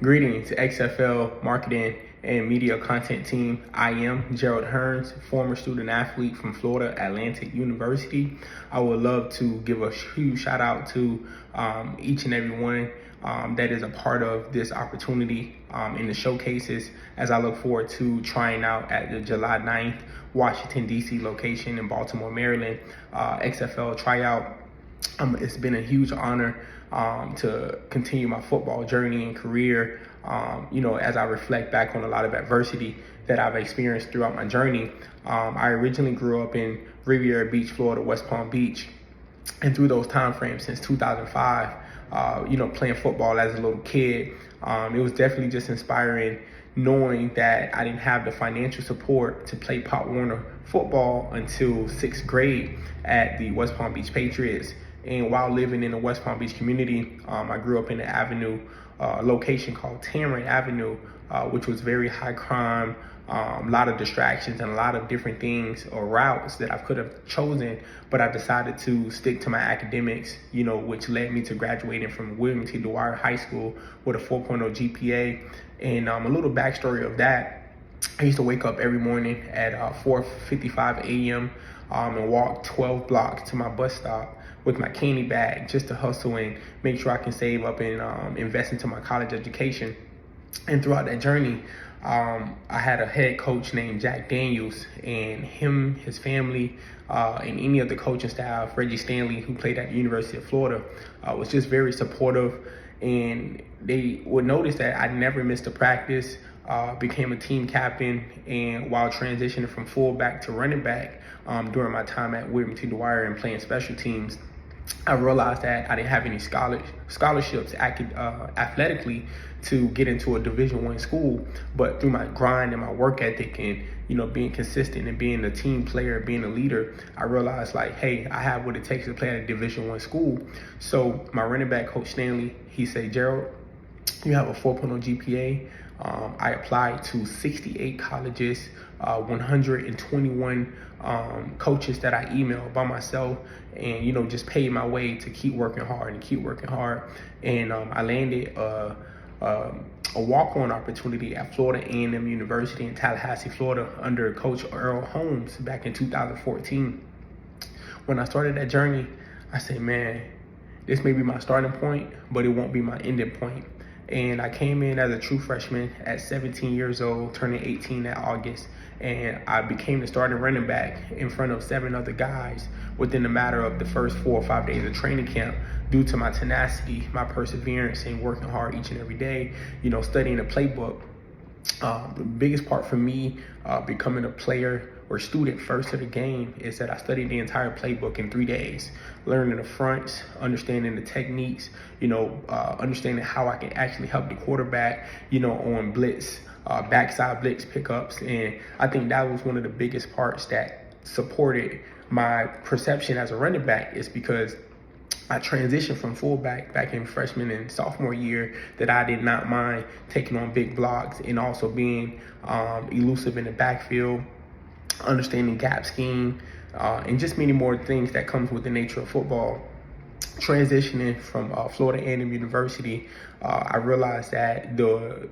Greetings, XFL marketing and media content team. I am Gerald Hearns, former student athlete from Florida Atlantic University. I would love to give a huge shout out to each and every one that is a part of this opportunity in the showcases, as I look forward to trying out at the July 9th Washington, D.C. location in Baltimore, Maryland, XFL tryout. It's been a huge honor to continue my football journey and career. As I reflect back on a lot of adversity that I've experienced throughout my journey. I originally grew up in Riviera Beach, Florida, West Palm Beach. And through those time frames since 2005, playing football as a little kid, it was definitely just inspiring knowing that I didn't have the financial support to play Pop Warner football until 6th grade at the West Palm Beach Patriots. And while living in the West Palm Beach community, I grew up in an avenue location called Tamarind Avenue, which was very high crime, a lot of distractions and a lot of different things or routes that I could have chosen, but I decided to stick to my academics, which led me to graduating from Dwyer High School with a 4.0 GPA. And a little backstory of that: I used to wake up every morning at 4:55 a.m. And walk 12 blocks to my bus stop with my candy bag just to hustle and make sure I can save up and invest into my college education. And throughout that journey, I had a head coach named Jack Daniels, and him, his family, and any of the coaching staff, Reggie Stanley, who played at the University of Florida, was just very supportive. And they would notice that I never missed a practice, became a team captain, and while transitioning from fullback to running back during my time at Dwyer and playing special teams, I realized that I didn't have any scholarships athletically to get into a Division I school. But through my grind and my work ethic and being consistent and being a team player, being a leader, I realized hey, I have what it takes to play at a Division I school. So my running back coach Stanley, he said, "Gerald, you have a 4.0 GPA. I applied to 68 colleges, 121 coaches that I emailed by myself, and just paid my way to keep working hard. And I landed a walk-on opportunity at Florida A&M University in Tallahassee, Florida, under Coach Gerald Hearns back in 2014. When I started that journey, I said, man, this may be my starting point, but it won't be my ending point. And I came in as a true freshman at 17 years old, turning 18 that August. And I became the starting running back in front of 7 other guys within the matter of the first 4 or 5 days of training camp, due to my tenacity, my perseverance, and working hard each and every day, studying the playbook. The biggest part for me becoming a player or student first of the game is that I studied the entire playbook in 3 days, learning the fronts, understanding the techniques, understanding how I can actually help the quarterback, on blitz, backside blitz pickups. And I think that was one of the biggest parts that supported my perception as a running back, is because I transitioned from fullback back in freshman and sophomore year, that I did not mind taking on big blocks and also being elusive in the backfield, understanding gap scheme, and just many more things that comes with the nature of football. Transitioning from Florida A&M University, I realized that the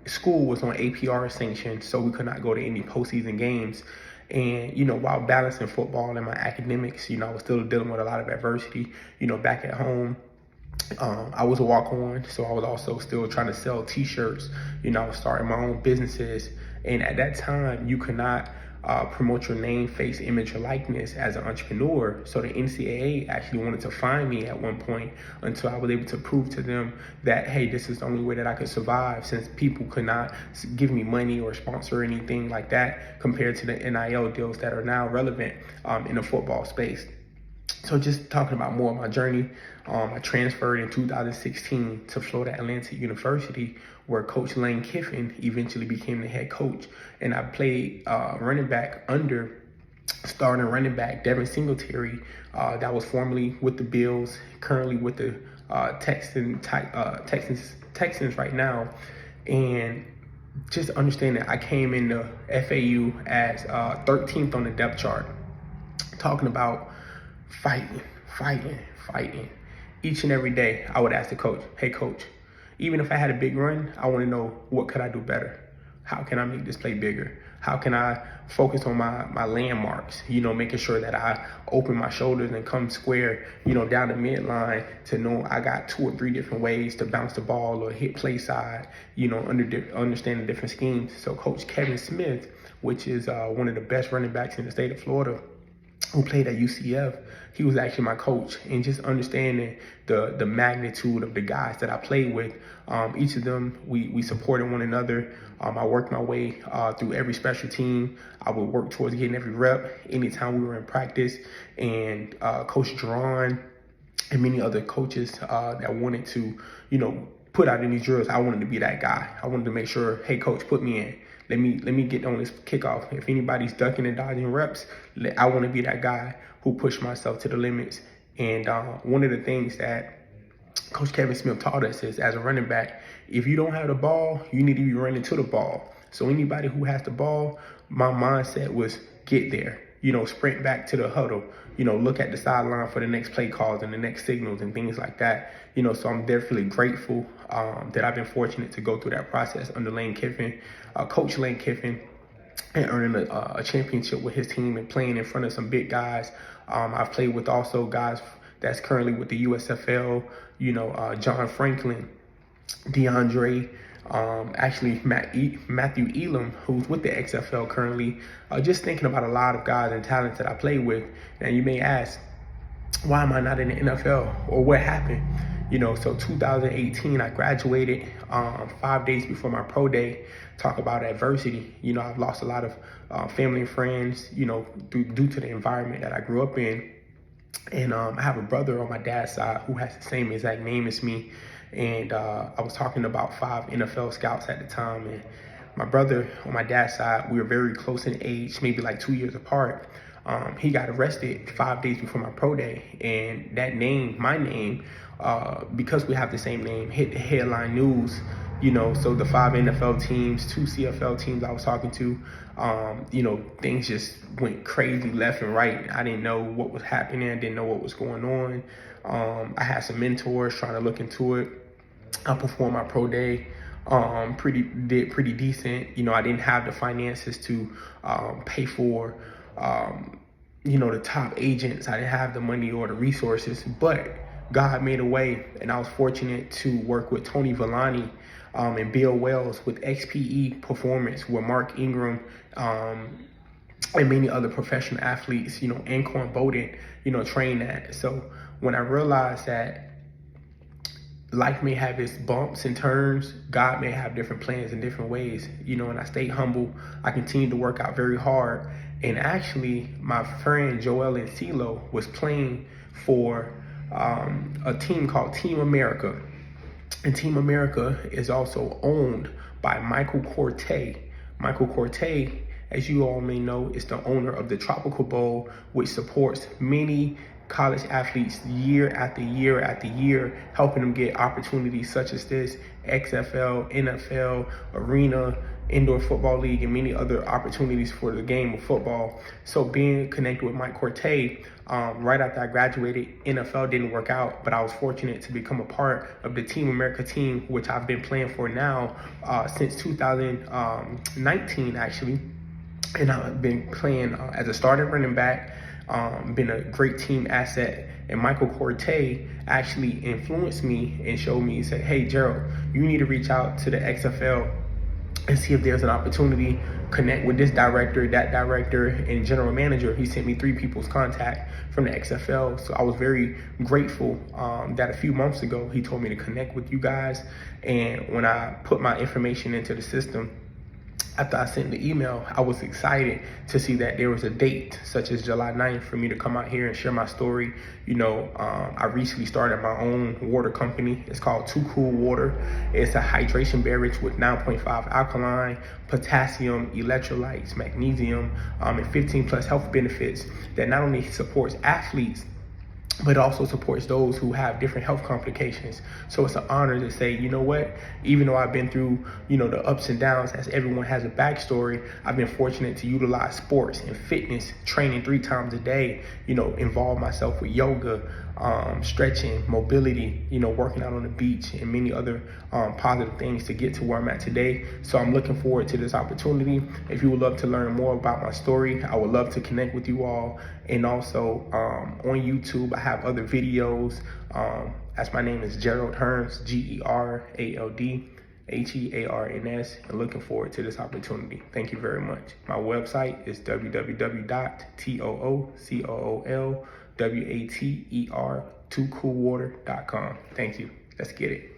school was on APR sanction, so we could not go to any postseason games. And, while balancing football and my academics, I was still dealing with a lot of adversity, back at home. I was a walk-on, so I was also still trying to sell t-shirts. I was starting my own businesses. And at that time, you could not promote your name, face, image, or likeness as an entrepreneur. So the NCAA actually wanted to fine me at one point until I was able to prove to them that, hey, this is the only way that I could survive, since people could not give me money or sponsor anything like that compared to the NIL deals that are now relevant in the football space. So just talking about more of my journey, I transferred in 2016 to Florida Atlantic University, where Coach Lane Kiffin eventually became the head coach. And I played running back under starting running back Devin Singletary, that was formerly with the Bills, currently with the Texans right now. And just understanding, I came in the FAU as 13th on the depth chart, talking about fighting. Each and every day, I would ask the coach, hey, coach, Even if I had a big run, I want to know, what could I do better? How can I make this play bigger? How can I focus on my landmarks, making sure that I open my shoulders and come square, down the midline, to know I got 2 or 3 different ways to bounce the ball or hit play side, understanding different schemes. So Coach Kevin Smith, which is one of the best running backs in the state of Florida, who played at UCF, he was actually my coach. And just understanding the magnitude of the guys that I played with, each of them, we supported one another. I worked my way through every special team. I would work towards getting every rep anytime we were in practice. And Coach Jerron and many other coaches that wanted to, put out any drills, I wanted to be that guy. I wanted to make sure, hey, coach, put me in. Let me get on this kickoff. If anybody's ducking and dodging reps, I want to be that guy who pushed myself to the limits. And one of the things that Coach Kevin Smith taught us is, as a running back, if you don't have the ball, you need to be running to the ball. So anybody who has the ball, my mindset was get there. Sprint back to the huddle, look at the sideline for the next play calls and the next signals and things like that. So I'm definitely grateful that I've been fortunate to go through that process under Lane Kiffin, Coach Lane Kiffin, and earning a championship with his team and playing in front of some big guys. I've played with also guys that's currently with the USFL, John Franklin, DeAndre, actually Matthew Elam, who's with the XFL currently. Just thinking about a lot of guys and talents that I play with. And you may ask, why am I not in the NFL, or what happened? So 2018, I graduated 5 days before my pro day. Talk about adversity. I've lost a lot of family and friends, due to the environment that I grew up in. And I have a brother on my dad's side who has the same exact name as me. And I was talking about 5 NFL scouts at the time. And my brother on my dad's side, we were very close in age, maybe like 2 years apart. He got arrested 5 days before my pro day. And that name, my name, because we have the same name, hit the headline news. So the 5 NFL teams, 2 CFL teams I was talking to, things just went crazy left and right. I didn't know what was happening. I didn't know what was going on. I had some mentors trying to look into it. I performed my pro day, did pretty decent. I didn't have the finances to pay for, the top agents. I didn't have the money or the resources, but God made a way, and I was fortunate to work with Tony Villani and Bill Wells with XPE Performance, where Mark Ingram and many other professional athletes, Anquan Bowden, trained at. So when I realized that life may have its bumps and turns, God may have different plans in different ways, and I stayed humble. I continued to work out very hard. And actually, my friend Joel Encilo was playing for a team called Team America. And Team America is also owned by Michael Quartey. Michael Quartey, as you all may know, is the owner of the Tropical Bowl, which supports many college athletes year after year after year, helping them get opportunities such as this, XFL, NFL, Arena, Indoor Football League, and many other opportunities for the game of football. So being connected with Mike Quartey, right after I graduated, NFL didn't work out, but I was fortunate to become a part of the Team America team, which I've been playing for now since 2019, actually. And I've been playing as a starting running back, been a great team asset. And Michael Quartey actually influenced me and showed me, he said, hey, Gerald, you need to reach out to the XFL and see if there's an opportunity, connect with this director, that director, and general manager. He sent me 3 people's contact from the XFL. So I was very grateful that a few months ago, he told me to connect with you guys. And when I put my information into the system, after I sent the email, I was excited to see that there was a date such as July 9th for me to come out here and share my story. I recently started my own water company. It's called Too Cool Water. It's a hydration beverage with 9.5 alkaline, potassium, electrolytes, magnesium, and 15 plus health benefits that not only supports athletes, but it also supports those who have different health complications. So it's an honor to say, you know what, even though I've been through, the ups and downs, as everyone has a backstory, I've been fortunate to utilize sports and fitness, training 3 times a day, involve myself with yoga, stretching, mobility, working out on the beach, and many other positive things to get to where I'm at today. So I'm looking forward to this opportunity. If you would love to learn more about my story, I would love to connect with you all. And also on YouTube, I have other videos. As my name is Gerald Hearns, GeraldHearns, and looking forward to this opportunity. Thank you very much. My website is www.toocoolwater2coolwater.com. Thank you. Let's get it.